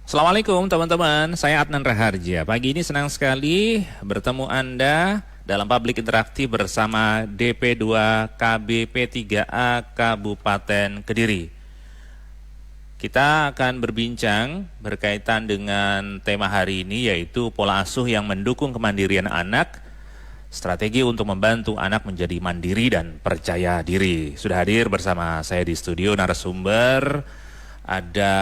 Assalamualaikum teman-teman, saya Adnan Raharja. Pagi ini senang sekali bertemu Anda dalam publik interaktif bersama DP2 KBP3A Kabupaten Kediri. Kita akan berbincang berkaitan dengan tema hari ini, yaitu pola asuh yang mendukung kemandirian anak, strategi untuk membantu anak menjadi mandiri dan percaya diri. Sudah hadir bersama saya di studio narasumber, ada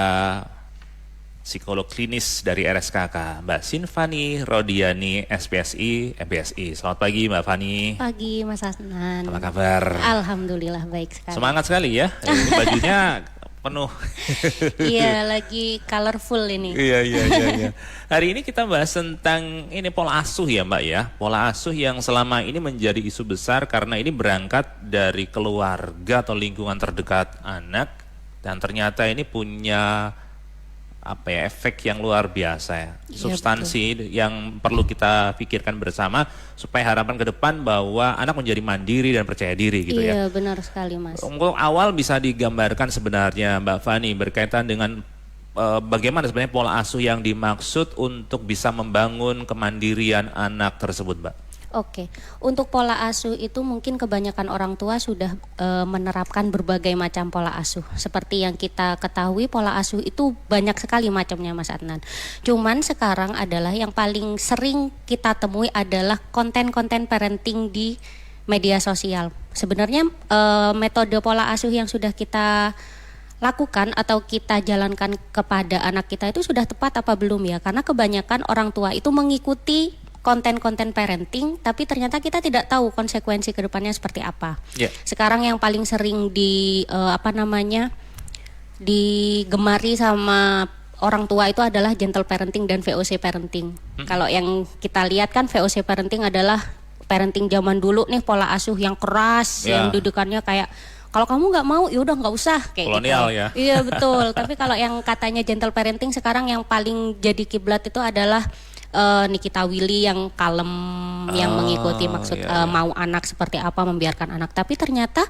psikolog klinis dari RSKK, Mbak Sinfani Rodiani, SPSI, MPSI. Selamat pagi Mbak Fani. Pagi Mas Adnan. Apa kabar? Alhamdulillah baik sekali. Semangat sekali ya, ini bajunya penuh. Iya, lagi colorful ini. Iya. Hari ini kita bahas tentang ini pola asuh ya Mbak ya. Pola asuh yang selama ini menjadi isu besar karena ini berangkat dari keluarga atau lingkungan terdekat anak. Dan ternyata ini punya efek yang luar biasa ya. Substansi betul, yang perlu kita pikirkan bersama supaya harapan ke depan bahwa anak menjadi mandiri dan percaya diri gitu ya. Iya, benar sekali Mas. Untuk awal bisa digambarkan sebenarnya Mbak Fani berkaitan dengan bagaimana sebenarnya pola asuh yang dimaksud untuk bisa membangun kemandirian anak tersebut, Mbak. Oke, untuk pola asuh itu mungkin kebanyakan orang tua sudah menerapkan berbagai macam pola asuh. Seperti yang kita ketahui, pola asuh itu banyak sekali macamnya Mas Adnan. Cuman sekarang adalah yang paling sering kita temui adalah konten-konten parenting di media sosial. Sebenarnya metode pola asuh yang sudah kita lakukan atau kita jalankan kepada anak kita itu sudah tepat apa belum ya? Karena kebanyakan orang tua itu mengikuti konten-konten parenting, tapi ternyata kita tidak tahu konsekuensi kedepannya seperti apa. Yeah. Sekarang yang paling sering digemari sama orang tua itu adalah gentle parenting dan VOC parenting. Kalau yang kita lihat kan VOC parenting adalah parenting zaman dulu nih, pola asuh yang keras, yang dudukannya kayak kalau kamu nggak mau, yaudah nggak usah kayak kolonial gitu. Ya. Iya betul. Tapi kalau yang katanya gentle parenting sekarang yang paling jadi kiblat itu adalah Nikita Willy yang kalem, yang mengikuti maksud mau anak seperti apa, membiarkan anak. Tapi ternyata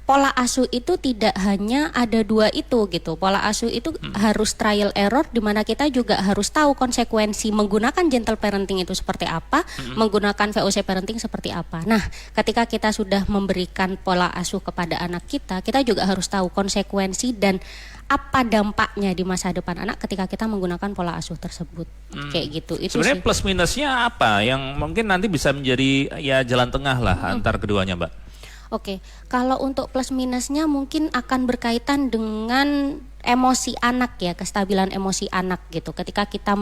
pola asuh itu tidak hanya ada dua itu gitu. Pola asuh itu harus trial error, di mana kita juga harus tahu konsekuensi menggunakan gentle parenting itu seperti apa, menggunakan VOC parenting seperti apa. Nah, ketika kita sudah memberikan pola asuh kepada anak kita, kita juga harus tahu konsekuensi dan apa dampaknya di masa depan anak ketika kita menggunakan pola asuh tersebut. Kayak gitu. Itu sebenarnya plus minusnya apa yang mungkin nanti bisa menjadi ya jalan tengah lah antar keduanya, Mbak? Oke, kalau untuk plus minusnya mungkin akan berkaitan dengan emosi anak ya, kestabilan emosi anak gitu. Ketika kita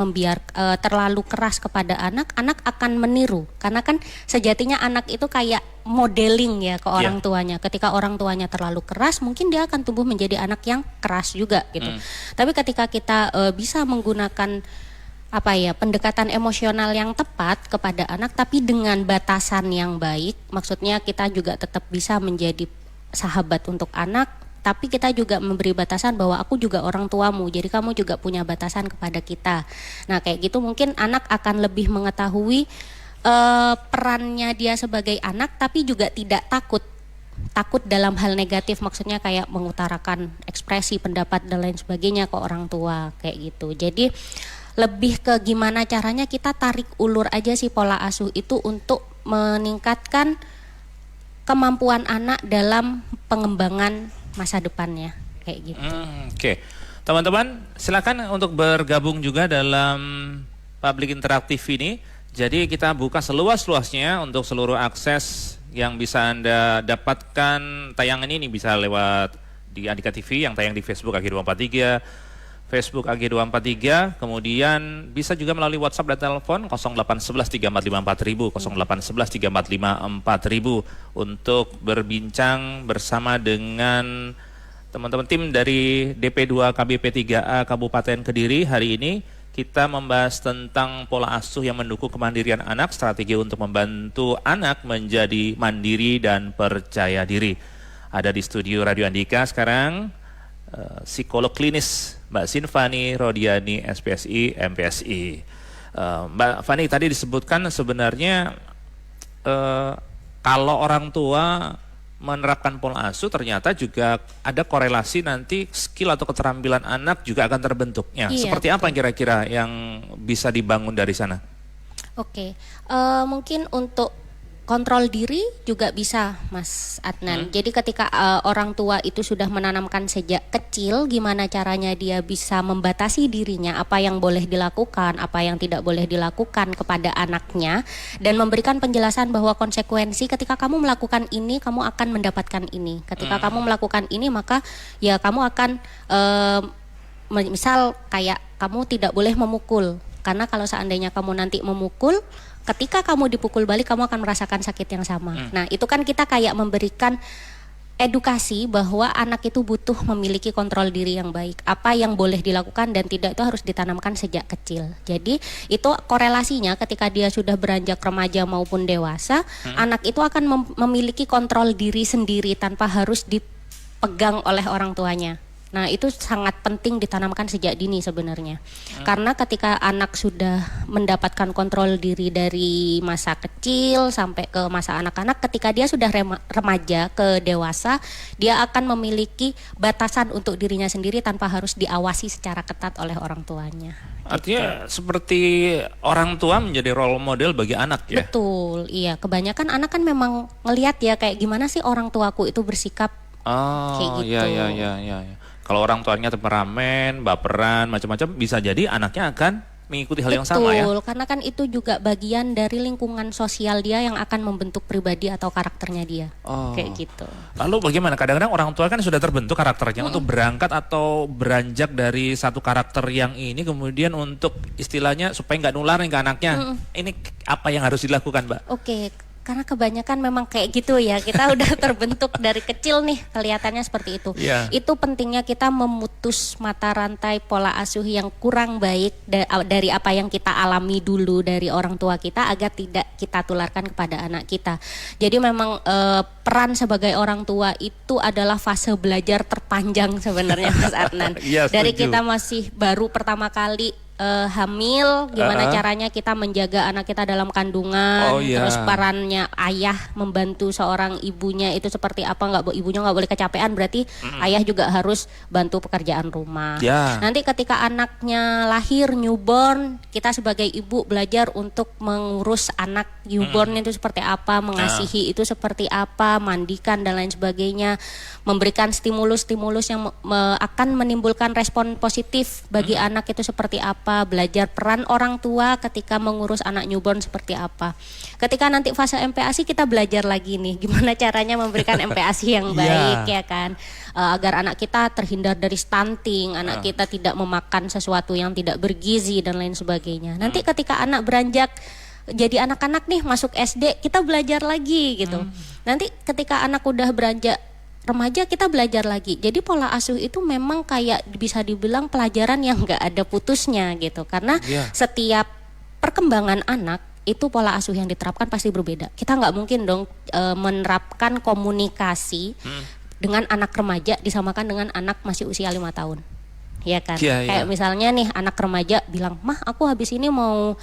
terlalu keras kepada anak, anak akan meniru. Karena kan sejatinya anak itu kayak modeling ya ke orang tuanya. Ketika orang tuanya terlalu keras, mungkin dia akan tumbuh menjadi anak yang keras juga gitu. Tapi ketika kita bisa menggunakan pendekatan emosional yang tepat kepada anak, tapi dengan batasan yang baik. Maksudnya kita juga tetap bisa menjadi sahabat untuk anak, tapi kita juga memberi batasan bahwa aku juga orang tuamu, jadi kamu juga punya batasan kepada kita. Nah kayak gitu mungkin anak akan lebih mengetahui perannya dia sebagai anak, tapi juga tidak takut dalam hal negatif, maksudnya kayak mengutarakan ekspresi, pendapat dan lain sebagainya ke orang tua kayak gitu. Jadi lebih ke gimana caranya kita tarik ulur aja sih pola asuh itu untuk meningkatkan kemampuan anak dalam pengembangan masa depannya kayak gitu. Oke. Teman-teman silakan untuk bergabung juga dalam public interaktif ini. Jadi kita buka seluas-luasnya untuk seluruh akses yang bisa Anda dapatkan. Tayangan ini bisa lewat di Andika TV yang tayang di Facebook AG243, Facebook AG243, kemudian bisa juga melalui WhatsApp dan telepon 0811 3454 08113454000 untuk berbincang bersama dengan teman-teman tim dari DP2 KBP3A Kabupaten Kediri. Hari ini kita membahas tentang pola asuh yang mendukung kemandirian anak, strategi untuk membantu anak menjadi mandiri dan percaya diri. Ada di studio Radio Andika sekarang psikolog klinis Mbak Sinfani Rodiani, SPSI, MPSI. Mbak Fani, tadi disebutkan sebenarnya kalau orang tua menerapkan pola asuh ternyata juga ada korelasi nanti skill atau keterampilan anak juga akan terbentuknya. Iya, Seperti apa kira-kira yang bisa dibangun dari sana? Oke, mungkin untuk kontrol diri juga bisa, Mas Adnan. Jadi ketika orang tua itu sudah menanamkan sejak kecil gimana caranya dia bisa membatasi dirinya, apa yang boleh dilakukan, apa yang tidak boleh dilakukan kepada anaknya, dan memberikan penjelasan bahwa konsekuensi ketika kamu melakukan ini, kamu akan mendapatkan ini. Ketika kamu melakukan ini, maka ya kamu akan misal kayak kamu tidak boleh memukul. Karena kalau seandainya kamu nanti memukul, ketika kamu dipukul balik kamu akan merasakan sakit yang sama. Nah, itu kan kita kayak memberikan edukasi bahwa anak itu butuh memiliki kontrol diri yang baik. Apa yang boleh dilakukan dan tidak itu harus ditanamkan sejak kecil. Jadi itu korelasinya ketika dia sudah beranjak remaja maupun dewasa, anak itu akan memiliki kontrol diri sendiri tanpa harus dipegang oleh orang tuanya. Nah, itu sangat penting ditanamkan sejak dini sebenarnya. Karena ketika anak sudah mendapatkan kontrol diri dari masa kecil sampai ke masa anak-anak, ketika dia sudah remaja ke dewasa, dia akan memiliki batasan untuk dirinya sendiri tanpa harus diawasi secara ketat oleh orang tuanya. Artinya seperti orang tua menjadi role model bagi anak ya? Betul, iya. Kebanyakan anak kan memang ngelihat ya kayak gimana sih orang tuaku itu bersikap kayak gitu. Iya. Kalau orang tuanya temperamen, baperan, macam-macam, bisa jadi anaknya akan mengikuti hal yang sama ya? Betul, karena kan itu juga bagian dari lingkungan sosial dia yang akan membentuk pribadi atau karakternya dia. Kayak gitu. Lalu bagaimana? Kadang-kadang orang tua kan sudah terbentuk karakternya untuk berangkat atau beranjak dari satu karakter yang ini, kemudian untuk istilahnya supaya nggak nularin ke anaknya. Ini apa yang harus dilakukan, Mbak? Oke. Karena kebanyakan memang kayak gitu ya, kita udah terbentuk dari kecil nih, kelihatannya seperti itu. Itu pentingnya kita memutus mata rantai pola asuh yang kurang baik dari apa yang kita alami dulu dari orang tua kita agar tidak kita tularkan kepada anak kita. Jadi memang peran sebagai orang tua itu adalah fase belajar terpanjang sebenarnya, Mas Adnan. Dari kita masih baru pertama kali hamil, gimana caranya kita menjaga anak kita dalam kandungan, terus perannya ayah membantu seorang ibunya itu seperti apa, ibunya nggak boleh kecapean, berarti ayah juga harus bantu pekerjaan rumah. Nanti ketika anaknya lahir, newborn, kita sebagai ibu belajar untuk mengurus anak newborn itu seperti apa, mengasihi itu seperti apa, mandikan dan lain sebagainya, memberikan stimulus-stimulus yang akan menimbulkan respon positif bagi anak itu seperti apa, belajar peran orang tua ketika mengurus anak newborn seperti apa. Ketika nanti fase MPASI kita belajar lagi nih gimana caranya memberikan MPASI yang baik ya kan, agar anak kita terhindar dari stunting, anak kita tidak memakan sesuatu yang tidak bergizi dan lain sebagainya. Nanti ketika anak beranjak jadi anak-anak nih masuk SD, kita belajar lagi gitu. Nanti ketika anak udah beranjak remaja kita belajar lagi. Jadi pola asuh itu memang kayak bisa dibilang pelajaran yang nggak ada putusnya gitu. Karena setiap perkembangan anak itu pola asuh yang diterapkan pasti berbeda. Kita nggak mungkin dong menerapkan komunikasi dengan anak remaja disamakan dengan anak masih usia 5 tahun. Ya kan? Kayak misalnya nih anak remaja bilang, "Mah, aku habis ini mau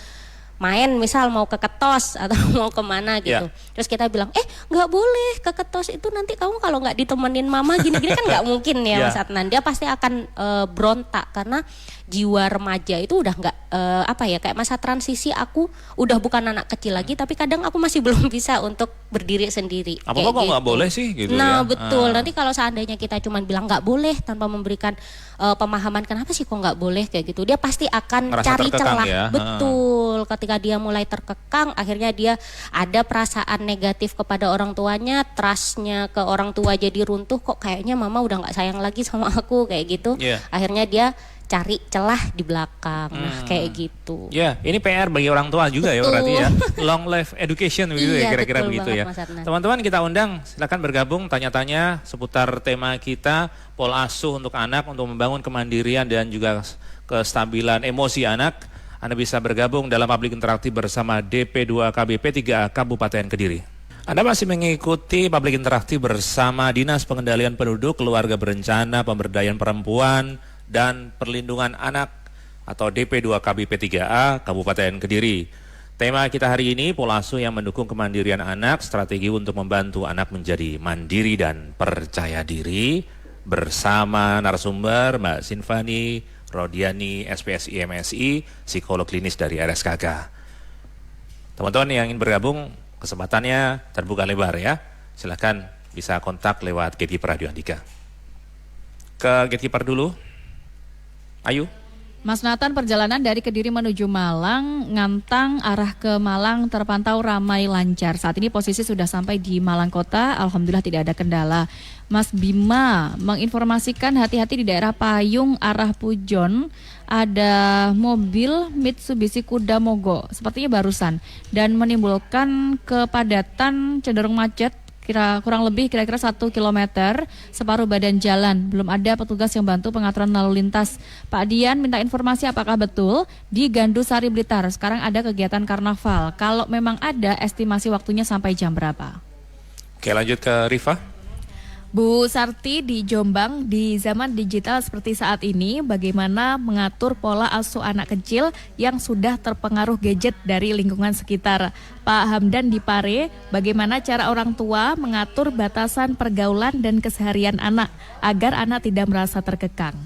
main, misal mau ke Ketos atau mau kemana gitu." Terus kita bilang, nggak boleh ke Ketos itu, nanti kamu kalau nggak ditemenin mama gini-gini kan nggak mungkin ya Mas Adnan. Dia pasti akan berontak karena jiwa remaja itu udah nggak kayak masa transisi, aku udah bukan anak kecil lagi tapi kadang aku masih belum bisa untuk berdiri sendiri. Apa kok nggak boleh sih gitu nah, ya? Betul. Nanti kalau seandainya kita cuma bilang nggak boleh tanpa memberikan pemahaman kenapa sih kok nggak boleh kayak gitu, dia pasti akan ngerasa cari celah. ya? Betul. Ketika dia mulai terkekang, akhirnya dia ada perasaan negatif kepada orang tuanya, trustnya ke orang tua jadi runtuh, kok kayaknya mama udah nggak sayang lagi sama aku kayak gitu. Akhirnya dia cari celah di belakang, kayak gitu. Ini PR bagi orang tua juga ya berarti ya. Long life education begitu ya kira-kira begitu ya. Teman-teman kita undang, silakan bergabung tanya-tanya seputar tema kita pola asuh untuk anak untuk membangun kemandirian dan juga kestabilan emosi anak. Anda bisa bergabung dalam publik interaktif bersama DP2 KBP 3A Kabupaten Kediri. Anda masih mengikuti publik interaktif bersama Dinas Pengendalian Penduduk, Keluarga Berencana, Pemberdayaan Perempuan dan Perlindungan Anak atau DP2 KBP 3A Kabupaten Kediri. Tema kita hari ini, pola asuh yang mendukung kemandirian anak, strategi untuk membantu anak menjadi mandiri dan percaya diri. Bersama narasumber Mbak Sinfani Rodiani, SPSI MSI, psikolog klinis dari RSKK. Teman-teman yang ingin bergabung, kesempatannya terbuka lebar ya. Silahkan bisa kontak lewat Gatekeeper Radio Andika. Ke Gatekeeper dulu. Ayu. Mas Nathan, perjalanan dari Kediri menuju Malang, Ngantang arah ke Malang terpantau ramai lancar. Saat ini posisi sudah sampai di Malang Kota, alhamdulillah tidak ada kendala. Mas Bima menginformasikan hati-hati di daerah Payung arah Pujon, ada mobil Mitsubishi Kuda Mogok, sepertinya barusan, dan menimbulkan kepadatan cenderung macet. Kurang lebih kira-kira 1 kilometer separuh badan jalan. Belum ada petugas yang bantu pengaturan lalu lintas. Pak Dian minta informasi apakah betul di Gandusari Blitar sekarang ada kegiatan karnaval. Kalau memang ada, estimasi waktunya sampai jam berapa? Oke, lanjut ke Rifa. Bu Sarti di Jombang, di zaman digital seperti saat ini, bagaimana mengatur pola asuh anak kecil yang sudah terpengaruh gadget dari lingkungan sekitar? Pak Hamdan di Pare, bagaimana cara orang tua mengatur batasan pergaulan dan keseharian anak agar anak tidak merasa terkekang?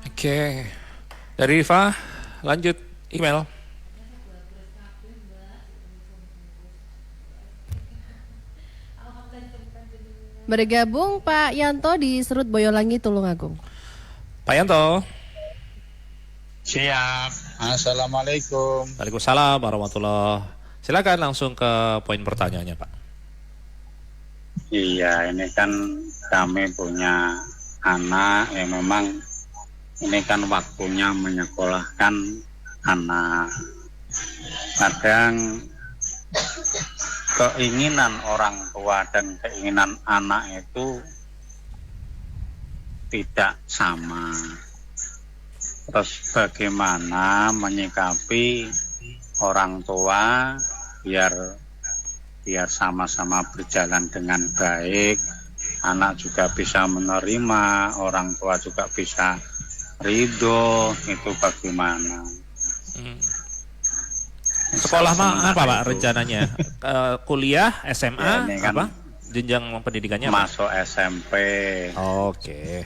Oke, dari Rifa, lanjut email. Bergabung Pak Yanto di Serut Boyolangi, Tulungagung. Pak Yanto. Siap. Assalamualaikum. Waalaikumsalam warahmatullahi. Silakan langsung ke poin pertanyaannya, Pak. Iya, ini kan kami punya anak yang memang ini kan waktunya menyekolahkan anak. Kadang keinginan orang tua dan keinginan anak itu tidak sama. Terus bagaimana menyikapi orang tua biar sama-sama berjalan dengan baik, anak juga bisa menerima, orang tua juga bisa ridho, itu bagaimana? Sekolah apa Pak rencananya? Kuliah, SMA, ya, kan apa? Jenjang pendidikannya apa? Masuk SMP. Oke.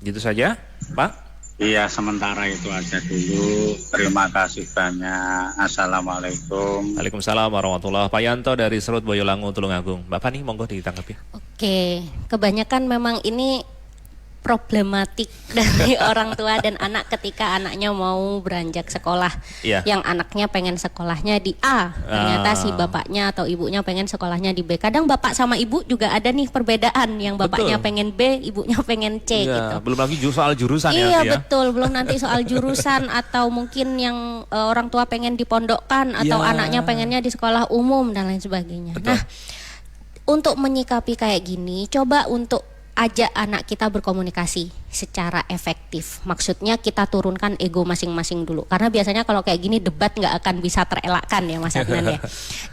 Gitu saja, Pak? Iya, sementara itu aja dulu. Terima kasih banyak. Assalamualaikum. Waalaikumsalam warahmatullahi. Pak Yanto dari Serut Boyolangu, Tulungagung. Bapak nih monggo ditanggapi. Oke, kebanyakan memang ini problematik dari orang tua dan anak ketika anaknya mau beranjak sekolah. Iya. Yang anaknya pengen sekolahnya di A, ternyata si bapaknya atau ibunya pengen sekolahnya di B. Kadang bapak sama ibu juga ada nih perbedaan, yang bapaknya Betul. pengen B, ibunya pengen C gitu. Belum lagi soal jurusan Iya ya. betul, belum nanti soal jurusan atau mungkin yang orang tua pengen dipondokkan atau Ya. anaknya pengennya di sekolah umum dan lain sebagainya. Betul. Nah, untuk menyikapi kayak gini, coba untuk ajak anak kita berkomunikasi secara efektif. Maksudnya kita turunkan ego masing-masing dulu. Karena biasanya kalau kayak gini debat nggak akan bisa terelakkan ya Mas Adnan ya.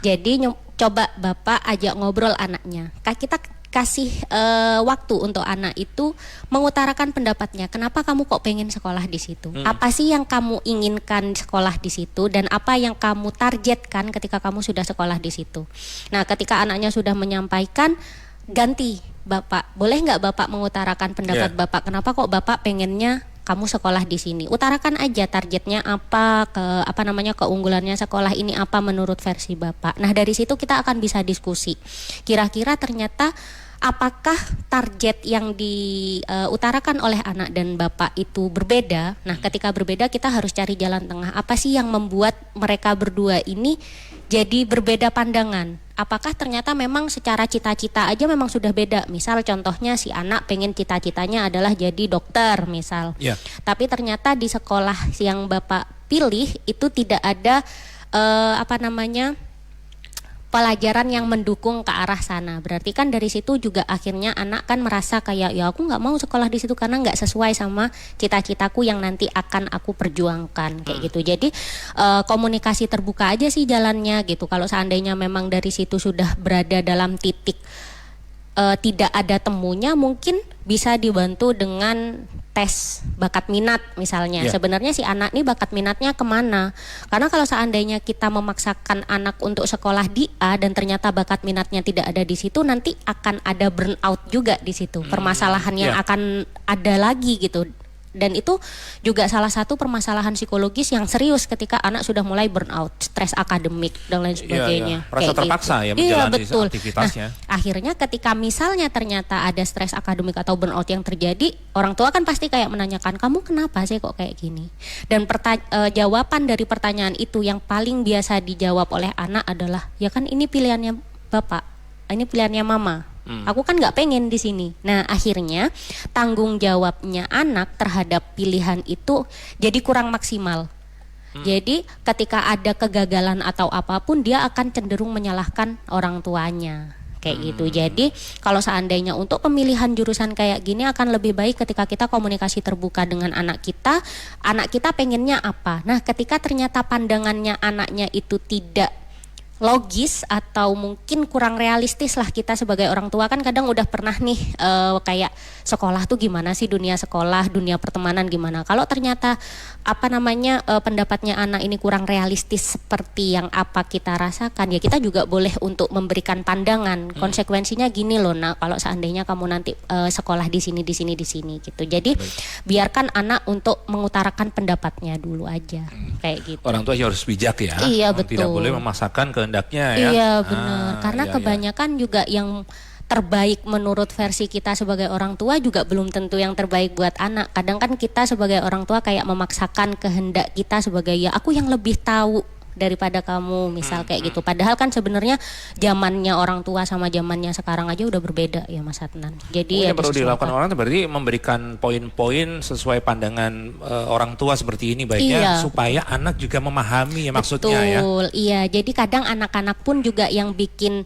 Jadi coba Bapak ajak ngobrol anaknya. Kita kasih waktu untuk anak itu mengutarakan pendapatnya. Kenapa kamu kok pengen sekolah di situ? Apa sih yang kamu inginkan sekolah di situ dan apa yang kamu targetkan ketika kamu sudah sekolah di situ? Nah, ketika anaknya sudah menyampaikan, ganti Bapak, boleh nggak Bapak mengutarakan pendapat Bapak? Kenapa kok Bapak pengennya kamu sekolah di sini? Utarakan aja targetnya apa, keunggulannya sekolah ini apa menurut versi Bapak. Nah, dari situ kita akan bisa diskusi. Kira-kira ternyata apakah target yang diutarakan oleh anak dan Bapak itu berbeda? Nah, ketika berbeda kita harus cari jalan tengah. Apa sih yang membuat mereka berdua ini jadi berbeda pandangan? Apakah ternyata memang secara cita-cita aja memang sudah beda? Misal contohnya si anak pengen cita-citanya adalah jadi dokter misal. Tapi ternyata di sekolah yang Bapak pilih itu tidak ada pelajaran yang mendukung ke arah sana. Berarti kan dari situ juga akhirnya anak kan merasa kayak ya aku nggak mau sekolah di situ karena nggak sesuai sama cita-citaku yang nanti akan aku perjuangkan kayak gitu. Jadi komunikasi terbuka aja sih jalannya gitu. Kalau seandainya memang dari situ sudah berada dalam titik tidak ada temunya, mungkin bisa dibantu dengan tes bakat minat misalnya. Ya. Sebenarnya si anak ini bakat minatnya kemana? Karena kalau seandainya kita memaksakan anak untuk sekolah di A dan ternyata bakat minatnya tidak ada di situ, nanti akan ada burnout juga di situ. Permasalahan yang Ya. akan ada lagi gitu. Dan itu juga salah satu permasalahan psikologis yang serius ketika anak sudah mulai burnout, stres akademik dan lain sebagainya. Merasa Kayak terpaksa gitu. ya Iya, menjalani betul. aktivitasnya. Nah, akhirnya ketika misalnya ternyata ada stres akademik atau burnout yang terjadi, orang tua kan pasti kayak menanyakan, kamu kenapa sih kok kayak gini? Dan jawaban dari pertanyaan itu yang paling biasa dijawab oleh anak adalah, ya kan ini pilihannya bapak, ini pilihannya mama. Aku kan nggak pengen di sini. Nah, akhirnya tanggung jawabnya anak terhadap pilihan itu jadi kurang maksimal. Jadi ketika ada kegagalan atau apapun, dia akan cenderung menyalahkan orang tuanya. Kayak gitu. Jadi kalau seandainya untuk pemilihan jurusan kayak gini akan lebih baik ketika kita komunikasi terbuka dengan anak kita pengennya apa. Nah, ketika ternyata pandangannya anaknya itu tidak logis atau mungkin kurang realistis lah, kita sebagai orang tua kan kadang udah pernah nih kayak sekolah tuh gimana sih, dunia sekolah, dunia pertemanan gimana. Kalau ternyata pendapatnya anak ini kurang realistis seperti yang apa kita rasakan, ya kita juga boleh untuk memberikan pandangan. Konsekuensinya gini loh nak, kalau seandainya kamu nanti sekolah di sini gitu. Jadi biarkan anak untuk mengutarakan pendapatnya dulu aja, kayak gitu. Orang tua harus bijak ya. Iya, Tidak betul. boleh memaksakan kehendaknya ya. Iya benar, karena iya, kebanyakan juga yang terbaik menurut versi kita sebagai orang tua juga belum tentu yang terbaik buat anak. Kadang kan kita sebagai orang tua kayak memaksakan kehendak kita sebagai, ya aku yang lebih tahu daripada kamu, misal kayak gitu. Padahal kan sebenarnya zamannya orang tua sama zamannya sekarang aja udah berbeda ya Mas Adnan. Jadi Yang perlu dilakukan orang berarti memberikan poin-poin sesuai pandangan orang tua seperti ini baiknya, Iya. supaya anak juga memahami ya maksudnya ya. Betul, iya. Jadi kadang anak-anak pun juga yang bikin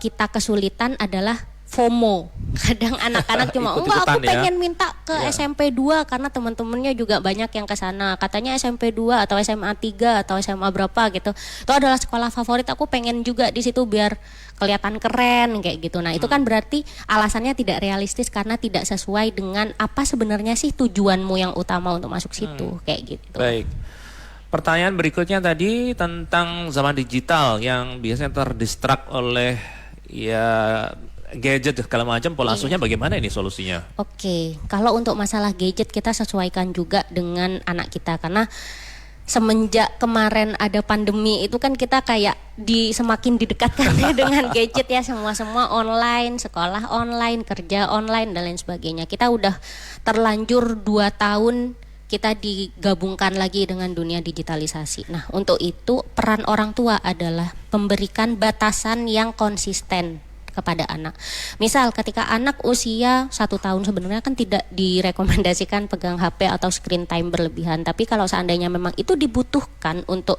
kita kesulitan adalah FOMO. Kadang anak-anak cuma enggak, aku Ikut-ikutan ya. pengen minta ke Ya. SMP 2 karena teman-temannya juga banyak yang ke sana. Katanya SMP 2 atau SMA 3 atau SMA berapa gitu. Itu adalah sekolah favorit, aku pengen juga di situ biar kelihatan keren kayak gitu. Nah, itu kan berarti alasannya tidak realistis karena tidak sesuai dengan apa sebenarnya sih tujuanmu yang utama untuk masuk situ, kayak gitu. Baik. Pertanyaan berikutnya tadi tentang zaman digital yang biasanya terdistrak oleh ya gadget segala macam, pola asuhnya bagaimana ini solusinya? Oke, kalau untuk masalah gadget kita sesuaikan juga dengan anak kita, karena semenjak kemarin ada pandemi itu kan kita kayak semakin didekatkan ya dengan gadget ya, semua online, sekolah online, kerja online dan lain sebagainya. Kita udah terlanjur 2 tahun kita digabungkan lagi dengan dunia digitalisasi. Nah, untuk itu peran orang tua adalah memberikan batasan yang konsisten kepada anak. Misal ketika anak usia 1 tahun sebenarnya kan tidak direkomendasikan pegang HP atau screen time berlebihan. Tapi kalau seandainya memang itu dibutuhkan untuk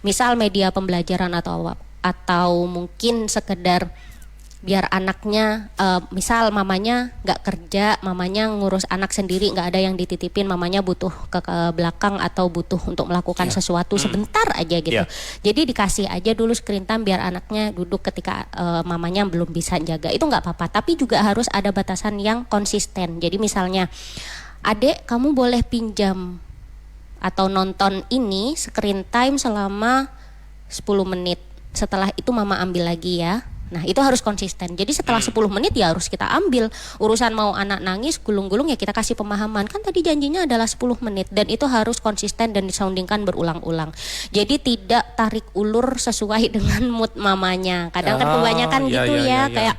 misal media pembelajaran atau mungkin sekedar biar anaknya misal mamanya nggak kerja, mamanya ngurus anak sendiri, nggak ada yang dititipin, mamanya butuh ke belakang atau butuh untuk melakukan sesuatu sebentar aja gitu. Jadi dikasih aja dulu screen time biar anaknya duduk ketika mamanya belum bisa jaga, itu nggak apa-apa. Tapi juga harus ada batasan yang konsisten. Jadi misalnya, adek kamu boleh pinjam atau nonton ini screen time selama 10 menit. Setelah itu mama ambil lagi ya. Nah, itu harus konsisten. Jadi setelah 10 menit ya harus kita ambil. Urusan mau anak nangis, gulung-gulung ya kita kasih pemahaman. Kan tadi janjinya adalah 10 menit dan itu harus konsisten dan disoundingkan berulang-ulang. Jadi tidak tarik ulur sesuai dengan mood mamanya. Kadang kan kebanyakan gitu ya, kayak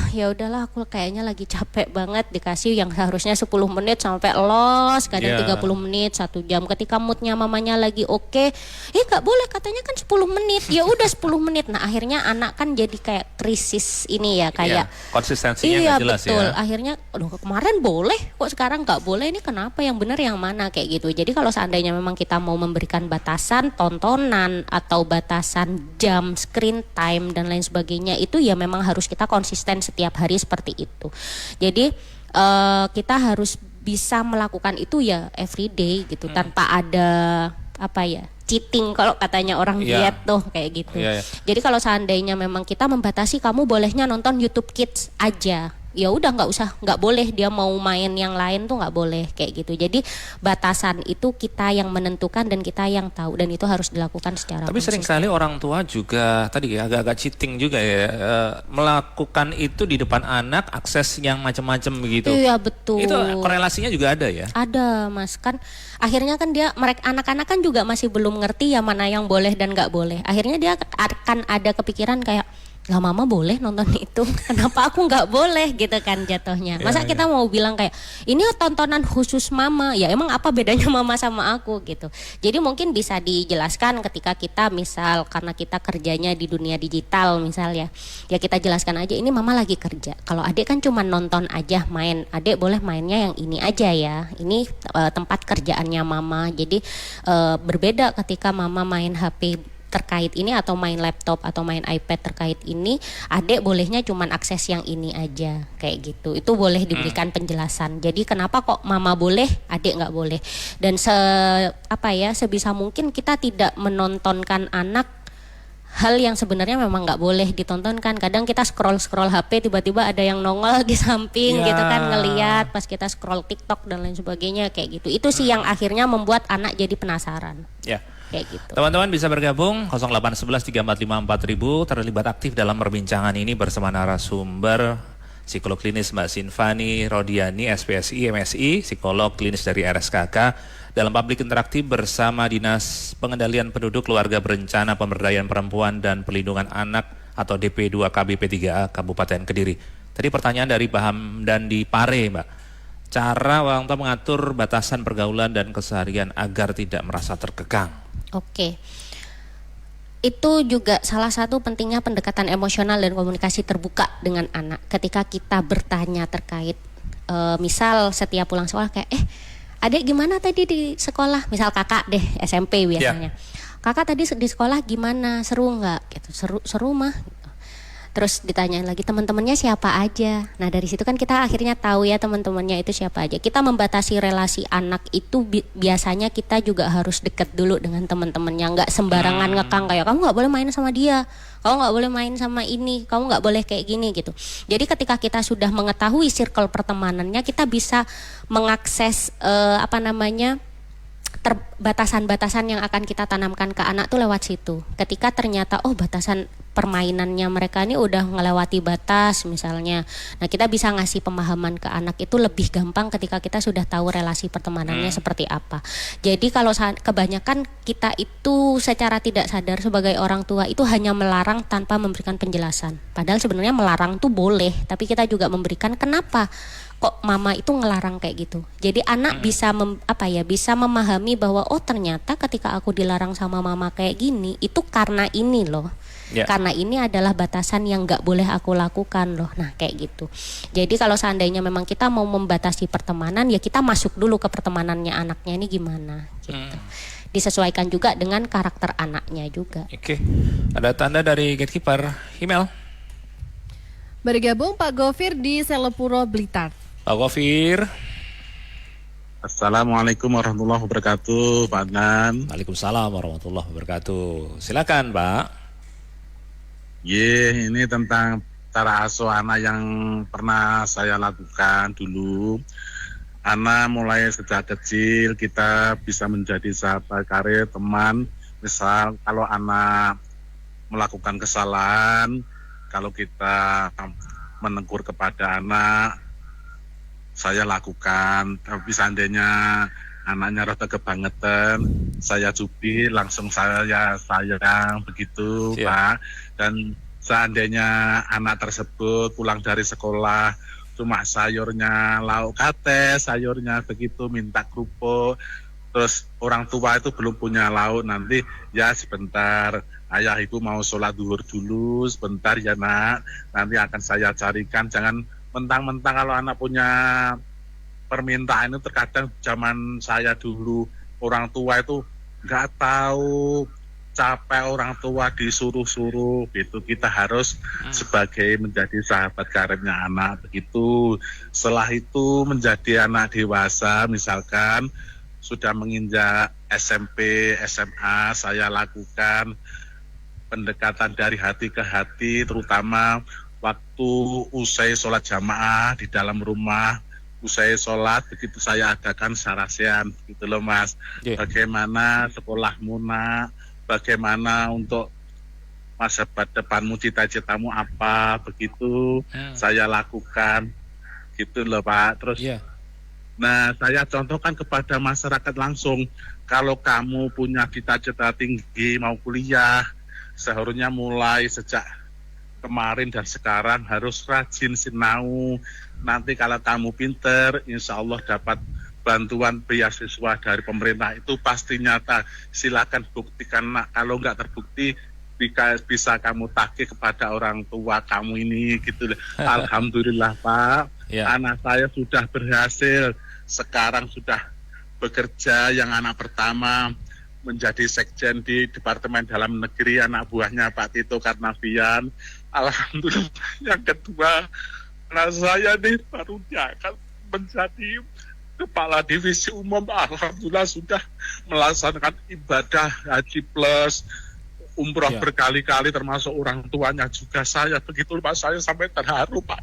ya udahlah aku kayaknya lagi capek banget, dikasih yang seharusnya 10 menit sampai los, kadang 30 menit, 1 jam. Ketika moodnya mamanya lagi oke, nggak boleh katanya kan 10 menit, ya udah 10 menit. Nah akhirnya anak kan jadi kayak krisis ini ya, kayak konsistensinya nggak jelas betul. ya. Akhirnya aduh kemarin boleh kok sekarang nggak boleh, ini kenapa, yang benar yang mana, kayak gitu. Jadi kalau seandainya memang kita mau memberikan batasan tontonan atau batasan jam screen time dan lain sebagainya, itu ya memang harus kita konsisten setiap hari seperti itu. Jadi kita harus bisa melakukan itu ya everyday gitu, tanpa ada cheating kalau katanya orang diet tuh kayak gitu. Jadi kalau seandainya memang kita membatasi, kamu bolehnya nonton YouTube Kids aja. ya udah nggak boleh dia mau main yang lain tuh nggak boleh kayak gitu. Jadi batasan itu kita yang menentukan dan kita yang tahu, dan itu harus dilakukan secara Tapi konsisten. seringkali orang tua juga tadi ya agak-agak cheating juga ya, melakukan itu di depan anak, akses yang macam-macam begitu. Iya betul. Itu korelasinya juga ada ya? Ada Mas, kan akhirnya kan mereka anak-anak kan juga masih belum ngerti ya mana yang boleh dan nggak boleh. Akhirnya dia akan ada kepikiran kayak, lah mama boleh nonton itu, kenapa aku nggak boleh gitu kan jatuhnya. Masa kita mau bilang kayak ini tontonan khusus mama, ya emang apa bedanya mama sama aku gitu. Jadi mungkin bisa dijelaskan ketika kita misal karena kita kerjanya di dunia digital misal ya kita jelaskan aja ini mama lagi kerja. Kalau adik kan cuma nonton aja main, adik boleh mainnya yang ini aja ya. Ini tempat kerjaannya mama. Jadi berbeda ketika mama main HP terkait ini atau main laptop atau main iPad terkait ini, adik bolehnya cuman akses yang ini aja kayak gitu. Itu boleh diberikan penjelasan. Jadi kenapa kok mama boleh, adik nggak boleh? Dan sebisa mungkin kita tidak menontonkan anak hal yang sebenarnya memang nggak boleh ditontonkan. Kadang kita scroll HP tiba-tiba ada yang nongol di samping gitu kan, ngeliat pas kita scroll TikTok dan lain sebagainya kayak gitu. Itu sih yang akhirnya membuat anak jadi penasaran. Ya. Kayak gitu. Teman-teman bisa bergabung 0811 345 4000, terlibat aktif dalam perbincangan ini bersama narasumber psikolog klinis Mbak Sinfani Rodiani, SPSI, MSI, psikolog klinis dari RSKK dalam publik interaktif bersama Dinas Pengendalian Penduduk, Keluarga Berencana, Pemberdayaan Perempuan dan Perlindungan Anak atau DP2 KBP3A Kabupaten Kediri. Tadi pertanyaan dari Pak Hamdan di Pare, Mbak. Cara orang tua mengatur batasan pergaulan dan keseharian agar tidak merasa terkekang. Oke. Itu juga salah satu pentingnya pendekatan emosional dan komunikasi terbuka dengan anak. Ketika kita bertanya terkait misal setiap pulang sekolah kayak adik gimana tadi di sekolah? Misal kakak deh SMP biasanya. Kakak tadi di sekolah gimana? Seru nggak? Gitu. Seru mah. Terus ditanyain lagi teman-temannya siapa aja. Nah dari situ kan kita akhirnya tahu ya teman-temannya itu siapa aja. Kita membatasi relasi anak itu biasanya kita juga harus deket dulu dengan teman-temannya. Nggak sembarangan ngekang kayak kamu nggak boleh main sama dia, kamu nggak boleh main sama ini, kamu nggak boleh kayak gini gitu. Jadi ketika kita sudah mengetahui circle pertemanannya, kita bisa mengakses batasan-batasan yang akan kita tanamkan ke anak tuh lewat situ. Ketika ternyata batasan permainannya mereka ini udah ngelewati batas misalnya. Nah, kita bisa ngasih pemahaman ke anak itu lebih gampang ketika kita sudah tahu relasi pertemanannya seperti apa. Jadi kalau kebanyakan kita itu secara tidak sadar sebagai orang tua itu hanya melarang tanpa memberikan penjelasan. Padahal sebenarnya melarang tuh boleh, tapi kita juga memberikan kenapa kok mama itu ngelarang kayak gitu. Jadi anak bisa bisa memahami bahwa ternyata ketika aku dilarang sama mama kayak gini itu karena ini loh. Karena ini adalah batasan yang nggak boleh aku lakukan loh. Nah kayak gitu. Jadi kalau seandainya memang kita mau membatasi pertemanan, ya kita masuk dulu ke pertemanannya anaknya ini gimana gitu. Disesuaikan juga dengan karakter anaknya juga. Oke. Ada tanda dari gatekeeper email. Bergabung Pak Gofir di Selepuro Blitar. Pak Gofir. Assalamualaikum warahmatullahi wabarakatuh, Pak Adnan. Waalaikumsalam warahmatullahi wabarakatuh. Silakan, Pak. Ini tentang cara asuh anak yang pernah saya lakukan dulu. Anak mulai sejak kecil kita bisa menjadi sahabat karib, teman. Misal kalau anak melakukan kesalahan, kalau kita menegur kepada anak, saya lakukan. Tapi seandainya anaknya rada kebangetan, saya cubit, langsung saya sayang begitu, Pak. Dan seandainya anak tersebut pulang dari sekolah cuma sayurnya lauk kate, sayurnya begitu minta kerupuk, terus orang tua itu belum punya lauk, nanti ya sebentar ayah ibu mau sholat zuhur dulu, sebentar ya nak, nanti akan saya carikan. Jangan mentang-mentang kalau anak punya permintaan itu. Terkadang zaman saya dulu orang tua itu nggak tahu capek orang tua disuruh-suruh gitu. Kita harus sebagai menjadi sahabat karibnya anak begitu. Setelah itu menjadi anak dewasa, misalkan sudah menginjak SMP, SMA, saya lakukan pendekatan dari hati ke hati, terutama waktu usai sholat jamaah di dalam rumah, usai sholat begitu saya adakan sarasehan gitu loh Mas. Bagaimana sekolahmu nak, bagaimana untuk masa depanmu, cita-citamu apa, begitu saya lakukan gitu loh Pak. Terus nah saya contohkan kepada masyarakat langsung, kalau kamu punya cita-cita tinggi mau kuliah, seharusnya mulai sejak kemarin dan sekarang harus rajin sinau. Nanti kalau kamu pinter, insya Allah dapat bantuan beasiswa dari pemerintah, itu pasti nyata. Silakan buktikan nak. Kalau nggak terbukti, bisa kamu tagih kepada orang tua kamu ini gitu. Alhamdulillah Pak, anak saya sudah berhasil. Sekarang sudah bekerja, yang anak pertama menjadi sekjen di Departemen Dalam Negeri, anak buahnya Pak Tito Karnavian. Alhamdulillah. Yang kedua, anak saya nih baru diangkat menjadi Kepala Divisi Umum. Alhamdulillah sudah melaksanakan ibadah haji plus umroh berkali-kali, termasuk orang tuanya juga saya. Begitu Pak, saya sampai terharu Pak.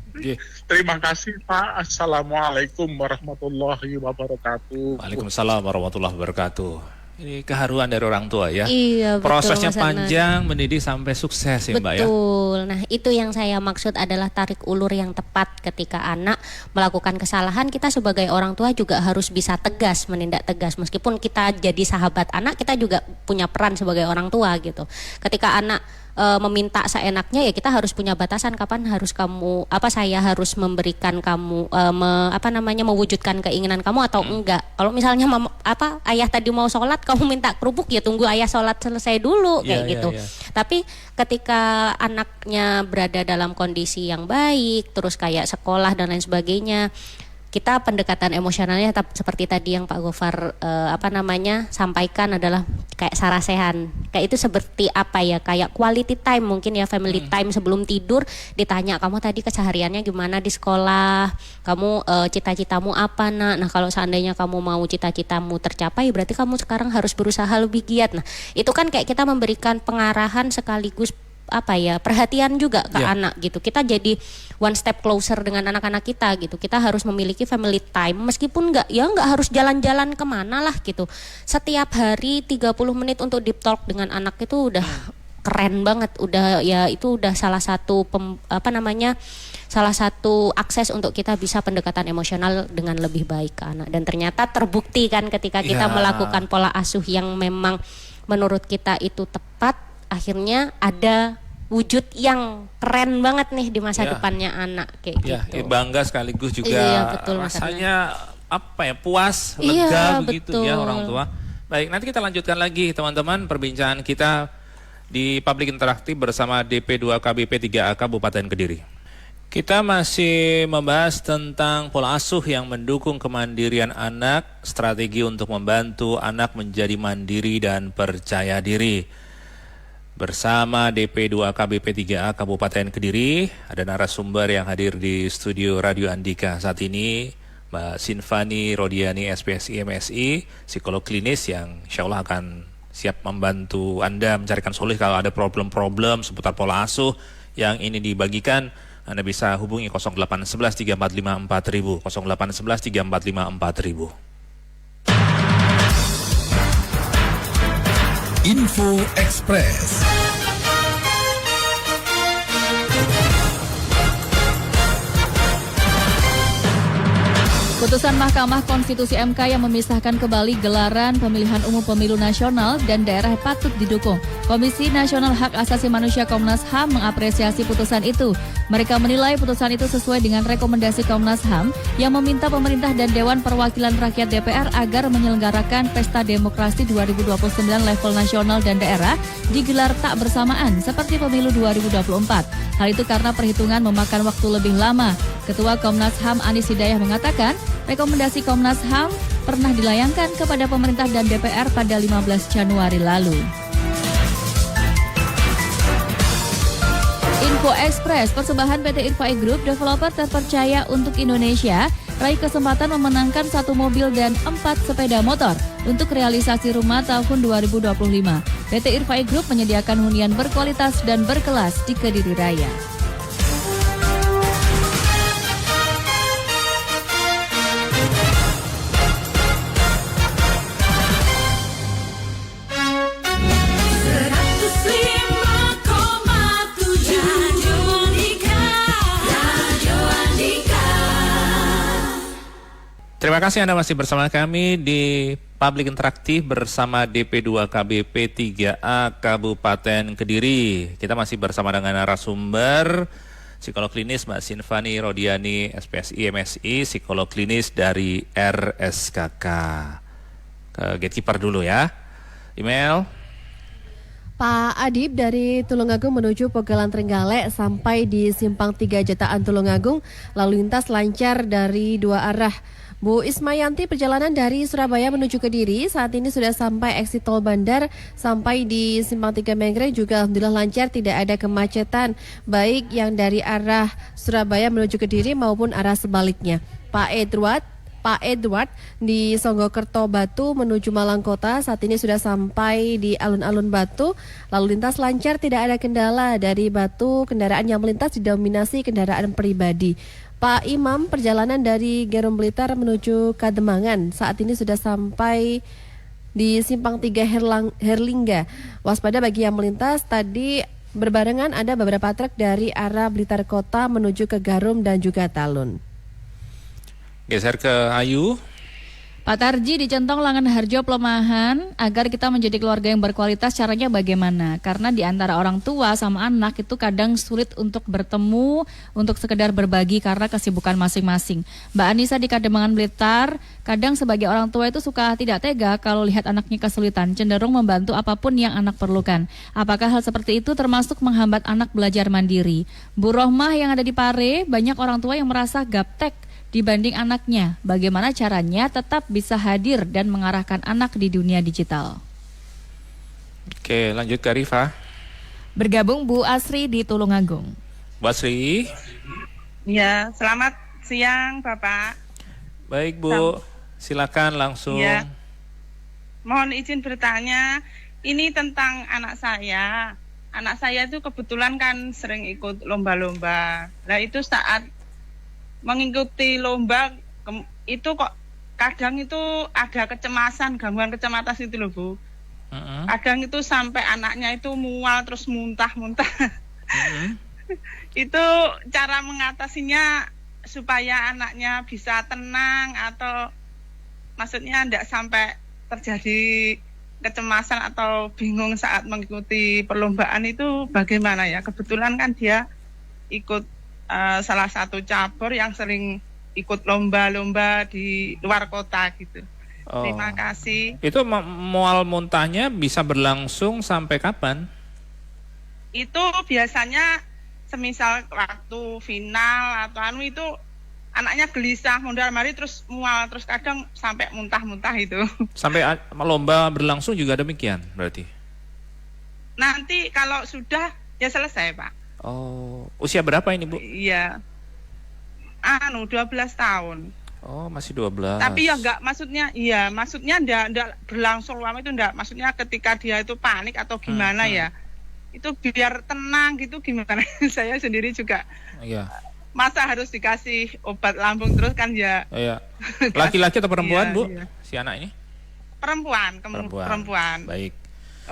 Terima kasih Pak. Assalamualaikum warahmatullahi wabarakatuh. Waalaikumsalam warahmatullahi wabarakatuh. Ini keharuan dari orang tua ya. Iya, betul, prosesnya Mas Adnan. panjang, mendidik sampai sukses ya Mbak ya. Betul. Nah itu yang saya maksud adalah tarik ulur yang tepat. Ketika anak melakukan kesalahan, kita sebagai orang tua juga harus bisa tegas, menindak tegas. Meskipun kita jadi sahabat anak, kita juga punya peran sebagai orang tua gitu. Ketika anak meminta seenaknya, ya kita harus punya batasan kapan harus kamu, saya harus memberikan kamu mewujudkan keinginan kamu atau enggak. Kalau misalnya ayah tadi mau sholat, kamu minta kerupuk, ya tunggu ayah sholat selesai dulu kayak gitu. Tapi ketika anaknya berada dalam kondisi yang baik, terus kayak sekolah dan lain sebagainya, kita pendekatan emosionalnya seperti tadi yang Pak Gofar sampaikan adalah kayak sarasehan. Kayak itu seperti kayak quality time mungkin ya, family time sebelum tidur, ditanya kamu tadi kesehariannya gimana di sekolah, kamu cita-citamu apa nak. Nah kalau seandainya kamu mau cita-citamu tercapai, berarti kamu sekarang harus berusaha lebih giat. Nah itu kan kayak kita memberikan pengarahan sekaligus perhatian juga ke anak gitu. Kita jadi one step closer dengan anak-anak kita gitu. Kita harus memiliki family time, meskipun nggak harus jalan-jalan kemana lah gitu. Setiap hari 30 menit untuk deep talk dengan anak itu udah keren banget. Itu udah salah satu salah satu akses untuk kita bisa pendekatan emosional dengan lebih baik ke anak. Dan ternyata terbukti kan ketika kita melakukan pola asuh yang memang menurut kita itu tepat, akhirnya ada wujud yang keren banget nih di masa depannya anak kayak gitu. Bangga sekaligus juga betul, rasanya puas, lega begitu ya orang tua. Baik, nanti kita lanjutkan lagi teman-teman perbincangan kita di Public Interaktif bersama DP2 KBP 3A Kabupaten Kediri. Kita masih membahas tentang pola asuh yang mendukung kemandirian anak, strategi untuk membantu anak menjadi mandiri dan percaya diri. Bersama DP2 KBP 3A Kabupaten Kediri, ada narasumber yang hadir di studio Radio Andika saat ini, Mbak Sinfani Rodiani SPSI MSI, psikolog klinis yang insya Allah akan siap membantu Anda mencarikan solusi kalau ada problem-problem seputar pola asuh yang ini dibagikan. Anda bisa hubungi 0811 345 4000, 0811 345 4000. Info Express. Putusan Mahkamah Konstitusi MK yang memisahkan kembali gelaran pemilihan umum pemilu nasional dan daerah patut didukung. Komisi Nasional Hak Asasi Manusia Komnas HAM mengapresiasi putusan itu. Mereka menilai putusan itu sesuai dengan rekomendasi Komnas HAM yang meminta pemerintah dan Dewan Perwakilan Rakyat DPR agar menyelenggarakan Pesta Demokrasi 2029 level nasional dan daerah digelar tak bersamaan seperti pemilu 2024. Hal itu karena perhitungan memakan waktu lebih lama. Ketua Komnas HAM Anis Hidayah mengatakan, rekomendasi Komnas HAM pernah dilayangkan kepada pemerintah dan DPR pada 15 Januari lalu. Info Express, persembahan PT Irfai Group, developer terpercaya untuk Indonesia, raih kesempatan memenangkan 1 mobil dan 4 sepeda motor untuk realisasi rumah tahun 2025. PT Irfai Group menyediakan hunian berkualitas dan berkelas di Kediri Raya. Terima kasih Anda masih bersama kami di Public Interaktif bersama DP2 KBP 3A Kabupaten Kediri. Kita masih bersama dengan narasumber psikolog klinis Mbak Sinfani Rodiani, SPSI, MSI, psikolog klinis dari RSKK. Ke gatekeeper dulu ya. Email. Pak Adib dari Tulungagung menuju Pegalan Trenggalek sampai di Simpang 3 Jataan Tulungagung, lalu lintas lancar dari dua arah. Bu Ismayanti perjalanan dari Surabaya menuju Kediri saat ini sudah sampai exit tol Bandar, sampai di Simpang 3 Menggreng juga alhamdulillah lancar, tidak ada kemacetan baik yang dari arah Surabaya menuju Kediri maupun arah sebaliknya. Pak Edward di Songgokerto Batu menuju Malang Kota saat ini sudah sampai di alun-alun Batu, lalu lintas lancar, tidak ada kendala dari Batu. Kendaraan yang melintas didominasi kendaraan pribadi. Pak Imam perjalanan dari Gerom Blitar menuju Kademangan saat ini sudah sampai di Simpang 3 Herlingga. Waspada bagi yang melintas, tadi berbarengan ada beberapa truk dari arah Blitar Kota menuju ke Garum dan juga Talun. Geser ke Ayu. Pak Tarji di Centong Langan Harjo Pelemahan, agar kita menjadi keluarga yang berkualitas caranya bagaimana? Karena di antara orang tua sama anak itu kadang sulit untuk bertemu, untuk sekedar berbagi karena kesibukan masing-masing. Mbak Anissa di Kademangan Blitar, kadang sebagai orang tua itu suka tidak tega kalau lihat anaknya kesulitan, cenderung membantu apapun yang anak perlukan. Apakah hal seperti itu termasuk menghambat anak belajar mandiri? Bu Rohmah yang ada di Pare, banyak orang tua yang merasa gaptek dibanding anaknya. Bagaimana caranya tetap bisa hadir dan mengarahkan anak di dunia digital? Oke, lanjut ke Rifa. Bergabung Bu Asri di Tulungagung. Bu Asri. Ya, selamat siang Bapak. Baik Bu, silakan langsung. Ya. Mohon izin bertanya, ini tentang anak saya. Anak saya itu kebetulan kan sering ikut lomba-lomba. Nah itu saat mengikuti lomba itu kok kadang itu ada kecemasan, gangguan kecemasan itu loh Bu. Kadang itu sampai anaknya itu mual terus muntah-muntah. Itu cara mengatasinya supaya anaknya bisa tenang atau maksudnya tidak sampai terjadi kecemasan atau bingung saat mengikuti perlombaan itu bagaimana ya? Kebetulan kan dia ikut salah satu cabur yang sering ikut lomba-lomba di luar kota gitu. Terima kasih. Itu mual muntahnya bisa berlangsung sampai kapan? Itu biasanya semisal waktu final atau itu anaknya gelisah mundar-mandir terus mual, terus kadang sampai muntah-muntah itu. Sampai lomba berlangsung juga demikian berarti? Nanti kalau sudah ya selesai Pak. Oh, usia berapa ini Bu? Iya, 12 tahun. Oh, masih 12. Tapi ya enggak, maksudnya enggak berlangsung lama itu enggak. Maksudnya ketika dia itu panik atau gimana ya, itu biar tenang gitu gimana. Saya sendiri juga, masa harus dikasih obat lambung terus kan ya. Iya. Laki-laki atau perempuan Bu? Iya. Si anak ini? Perempuan. Baik.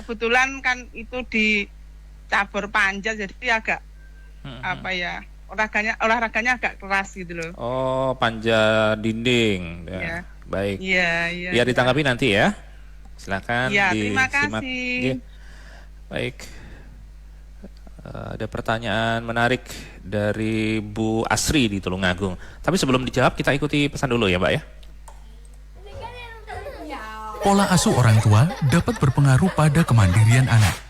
Kebetulan kan itu di cabur panjat jadi agak olahraganya agak keras gitu loh. Oh, panjat dinding. Ya. Baik. Iya. Biar ditanggapi nanti ya. Silakan. Iya, terima kasih. Baik. Ada pertanyaan menarik dari Bu Asri di Tulungagung. Tapi sebelum dijawab kita ikuti pesan dulu ya, Mbak ya. Pola asuh orang tua dapat berpengaruh pada kemandirian anak.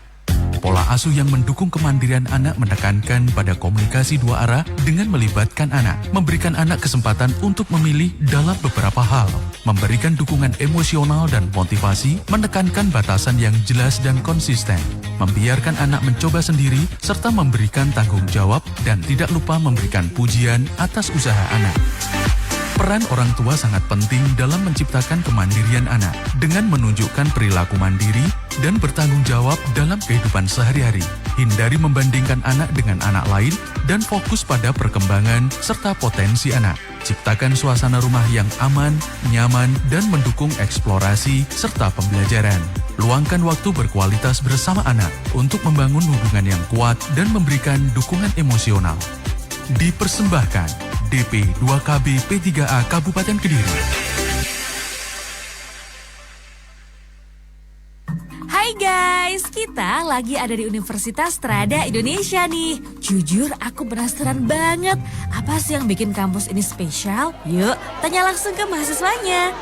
Pola asuh yang mendukung kemandirian anak menekankan pada komunikasi dua arah dengan melibatkan anak, memberikan anak kesempatan untuk memilih dalam beberapa hal, memberikan dukungan emosional dan motivasi, menekankan batasan yang jelas dan konsisten, membiarkan anak mencoba sendiri, serta memberikan tanggung jawab dan tidak lupa memberikan pujian atas usaha anak. Peran orang tua sangat penting dalam menciptakan kemandirian anak dengan menunjukkan perilaku mandiri dan bertanggung jawab dalam kehidupan sehari-hari. Hindari membandingkan anak dengan anak lain dan fokus pada perkembangan serta potensi anak. Ciptakan suasana rumah yang aman, nyaman, dan mendukung eksplorasi serta pembelajaran. Luangkan waktu berkualitas bersama anak untuk membangun hubungan yang kuat dan memberikan dukungan emosional. Dipersembahkan DP2KB P3A Kabupaten Kediri. Hai guys, kita lagi ada di Universitas Trada Indonesia nih. Jujur aku penasaran banget, apa sih yang bikin kampus ini spesial? Yuk, tanya langsung ke mahasiswanya.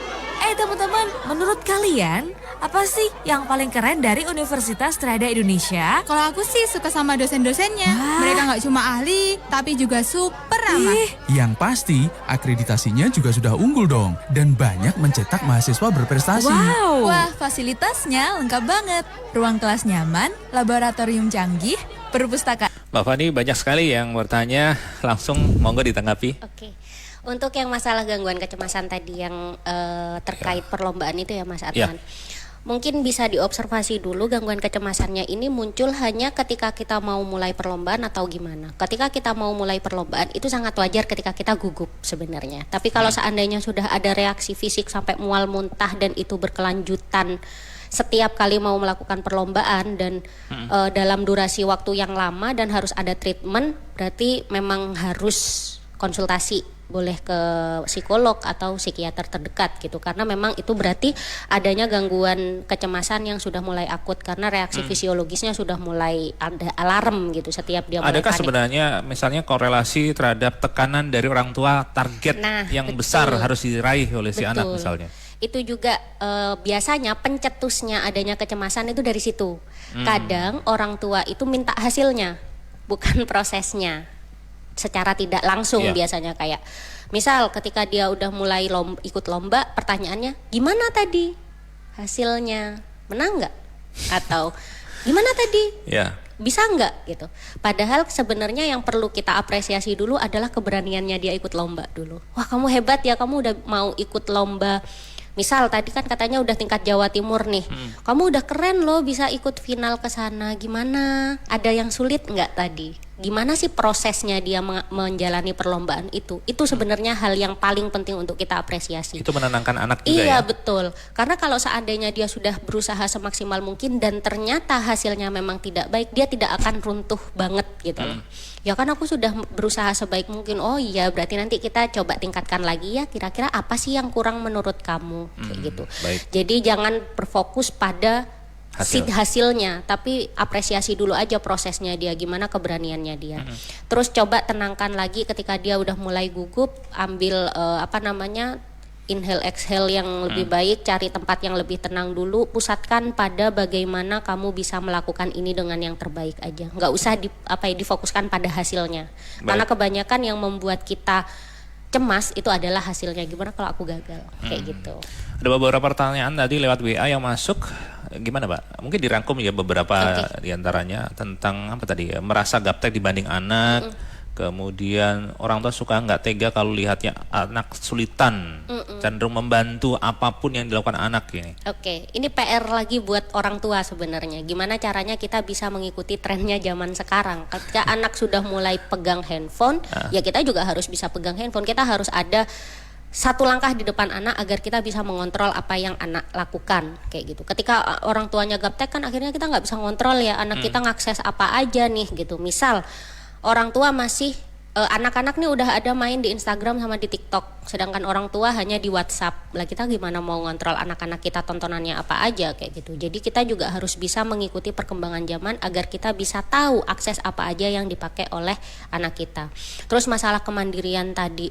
Teman-teman, menurut kalian apa sih yang paling keren dari Universitas Trada Indonesia? Kalau aku sih suka sama dosen-dosennya. Mereka nggak cuma ahli, tapi juga super ramah. Yang pasti, akreditasinya juga sudah unggul dong. Dan banyak mencetak mahasiswa berprestasi. Wow. Wah, fasilitasnya lengkap banget. Ruang kelas nyaman, laboratorium canggih, perpustakaan. Mbak Fani, banyak sekali yang bertanya, langsung monggo ditanggapi. Oke. Untuk yang masalah gangguan kecemasan tadi yang terkait perlombaan itu ya Mas Adnan. Mungkin bisa diobservasi dulu gangguan kecemasannya ini muncul hanya ketika kita mau mulai perlombaan atau gimana. Ketika kita mau mulai perlombaan itu sangat wajar ketika kita gugup sebenarnya. Tapi kalau seandainya sudah ada reaksi fisik sampai mual muntah dan itu berkelanjutan setiap kali mau melakukan perlombaan dan dalam durasi waktu yang lama dan harus ada treatment, berarti memang harus konsultasi, boleh ke psikolog atau psikiater terdekat gitu, karena memang itu berarti adanya gangguan kecemasan yang sudah mulai akut karena reaksi fisiologisnya sudah mulai ada alarm gitu setiap dia mulai Adakah panik. sebenarnya misalnya korelasi terhadap tekanan dari orang tua, target yang besar harus diraih oleh si anak misalnya? Itu juga biasanya pencetusnya adanya kecemasan itu dari situ. Kadang orang tua itu minta hasilnya, bukan prosesnya. Secara tidak langsung biasanya kayak misal ketika dia udah mulai ikut lomba, pertanyaannya gimana tadi hasilnya, menang nggak atau gimana tadi bisa nggak gitu. Padahal sebenarnya yang perlu kita apresiasi dulu adalah keberaniannya dia ikut lomba dulu. Wah kamu hebat ya, kamu udah mau ikut lomba. Misal tadi kan katanya udah tingkat Jawa Timur nih, kamu udah keren loh bisa ikut final ke sana. Gimana? Ada yang sulit nggak tadi? Gimana sih prosesnya dia menjalani perlombaan itu? Itu sebenarnya hal yang paling penting untuk kita apresiasi. Itu menenangkan anak juga Iya betul, karena kalau seandainya dia sudah berusaha semaksimal mungkin dan ternyata hasilnya memang tidak baik, dia tidak akan runtuh banget gitu loh. Ya kan aku sudah berusaha sebaik mungkin, oh iya berarti nanti kita coba tingkatkan lagi ya, kira-kira apa sih yang kurang menurut kamu kayak gitu. Jadi jangan berfokus pada hasilnya, tapi apresiasi dulu aja prosesnya dia, gimana keberaniannya dia. Terus coba tenangkan lagi ketika dia udah mulai gugup, ambil inhale exhale yang lebih baik, cari tempat yang lebih tenang dulu, pusatkan pada bagaimana kamu bisa melakukan ini dengan yang terbaik aja. Nggak usah difokuskan pada hasilnya. Karena kebanyakan yang membuat kita cemas itu adalah hasilnya, gimana kalau aku gagal, kayak gitu. Ada beberapa pertanyaan tadi lewat WA yang masuk. Gimana Pak? Mungkin dirangkum ya beberapa diantaranya tentang apa tadi ya, merasa gaptek dibanding anak. Kemudian orang tua suka nggak tega kalau lihatnya anak kesulitan, cenderung membantu apapun yang dilakukan anak ini. Oke, ini PR lagi buat orang tua sebenarnya. Gimana caranya kita bisa mengikuti trennya zaman sekarang? Ketika anak sudah mulai pegang handphone, ya kita juga harus bisa pegang handphone. Kita harus ada satu langkah di depan anak agar kita bisa mengontrol apa yang anak lakukan kayak gitu. Ketika orang tuanya gaptek kan akhirnya kita nggak bisa ngontrol ya anak kita ngakses apa aja nih gitu. Misal orang tua masih anak-anak nih udah ada main di Instagram sama di TikTok, sedangkan orang tua hanya di WhatsApp. Lah kita gimana mau ngontrol anak-anak kita tontonannya apa aja kayak gitu. Jadi kita juga harus bisa mengikuti perkembangan zaman agar kita bisa tahu akses apa aja yang dipakai oleh anak kita. Terus masalah kemandirian tadi,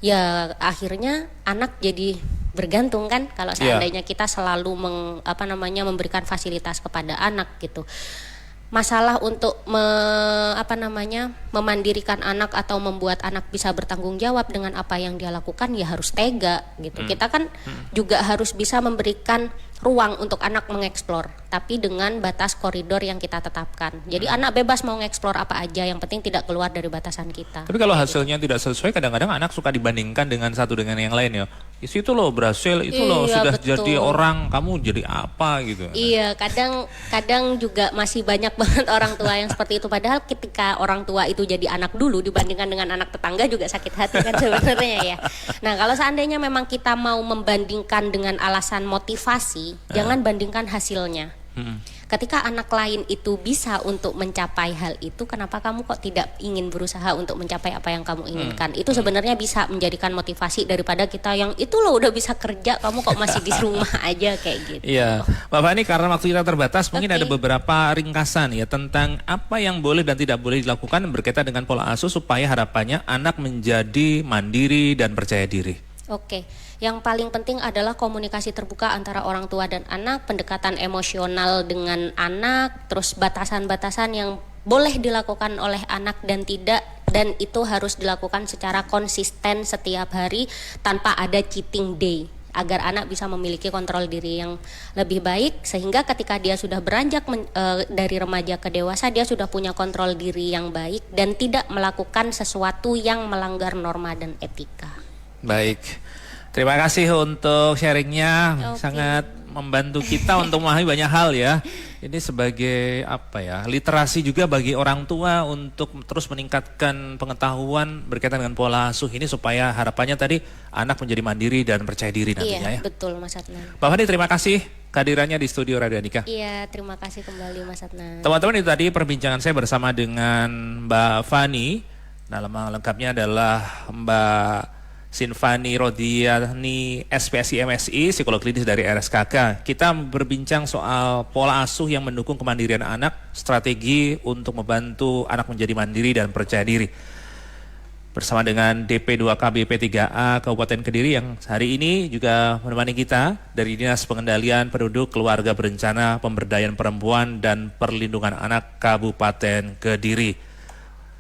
ya akhirnya anak jadi bergantung kan kalau seandainya kita selalu memberikan fasilitas kepada anak gitu. Masalah untuk memandirikan anak atau membuat anak bisa bertanggung jawab dengan apa yang dia lakukan, ya harus tega gitu. Kita kan juga harus bisa memberikan ruang untuk anak mengeksplor, tapi dengan batas koridor yang kita tetapkan. Jadi anak bebas mau ngeksplor apa aja, yang penting tidak keluar dari batasan kita. Tapi kalau hasilnya tidak sesuai, kadang-kadang anak suka dibandingkan dengan satu dengan yang lain ya. Itu loh berhasil, itu loh sudah jadi orang, kamu jadi apa gitu. Iya, kadang juga masih banyak banget orang tua yang seperti itu. Padahal ketika orang tua itu jadi anak dulu dibandingkan dengan anak tetangga juga sakit hati kan sebenarnya ya. Nah kalau seandainya memang kita mau membandingkan dengan alasan motivasi, jangan bandingkan hasilnya. Ketika anak lain itu bisa untuk mencapai hal itu, kenapa kamu kok tidak ingin berusaha untuk mencapai apa yang kamu inginkan? Itu sebenarnya bisa menjadikan motivasi daripada kita yang itu loh udah bisa kerja, kamu kok masih di rumah aja kayak gitu. Iya, Mbak Fani, karena waktu kita terbatas, mungkin Oke. ada beberapa ringkasan ya tentang apa yang boleh dan tidak boleh dilakukan berkaitan dengan pola asuh supaya harapannya anak menjadi mandiri dan percaya diri. Oke, yang paling penting adalah komunikasi terbuka antara orang tua dan anak, pendekatan emosional dengan anak, terus batasan-batasan yang boleh dilakukan oleh anak dan tidak, dan itu harus dilakukan secara konsisten setiap hari tanpa ada cheating day, agar anak bisa memiliki kontrol diri yang lebih baik, sehingga ketika dia sudah beranjak dari remaja ke dewasa, dia sudah punya kontrol diri yang baik dan tidak melakukan sesuatu yang melanggar norma dan etika. Baik, terima kasih untuk sharingnya, sangat membantu kita untuk memahami banyak hal ya. Ini sebagai apa ya, literasi juga bagi orang tua untuk terus meningkatkan pengetahuan berkaitan dengan pola asuh ini supaya harapannya tadi anak menjadi mandiri dan percaya diri nantinya Iya, ya. betul Mas Adnan. Pak Fani, terima kasih kehadirannya di studio Radio Andika. Iya, terima kasih kembali Mas Adnan. Teman-teman, itu tadi perbincangan saya bersama dengan Mbak Fani. Nama lengkapnya adalah Mbak Sinfani Rodiani, SPSI MSI, psikolog klinis dari RSKK. Kita berbincang soal pola asuh yang mendukung kemandirian anak, strategi untuk membantu anak menjadi mandiri dan percaya diri. Bersama dengan DP2KB P3A Kabupaten Kediri yang hari ini juga menemani kita dari Dinas Pengendalian Penduduk, Keluarga Berencana, Pemberdayaan Perempuan dan Perlindungan Anak Kabupaten Kediri.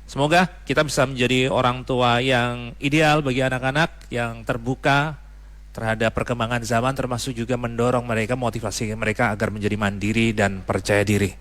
Semoga kita bisa menjadi orang tua yang ideal bagi anak-anak, yang terbuka terhadap perkembangan zaman, termasuk juga mendorong mereka, motivasi mereka agar menjadi mandiri dan percaya diri.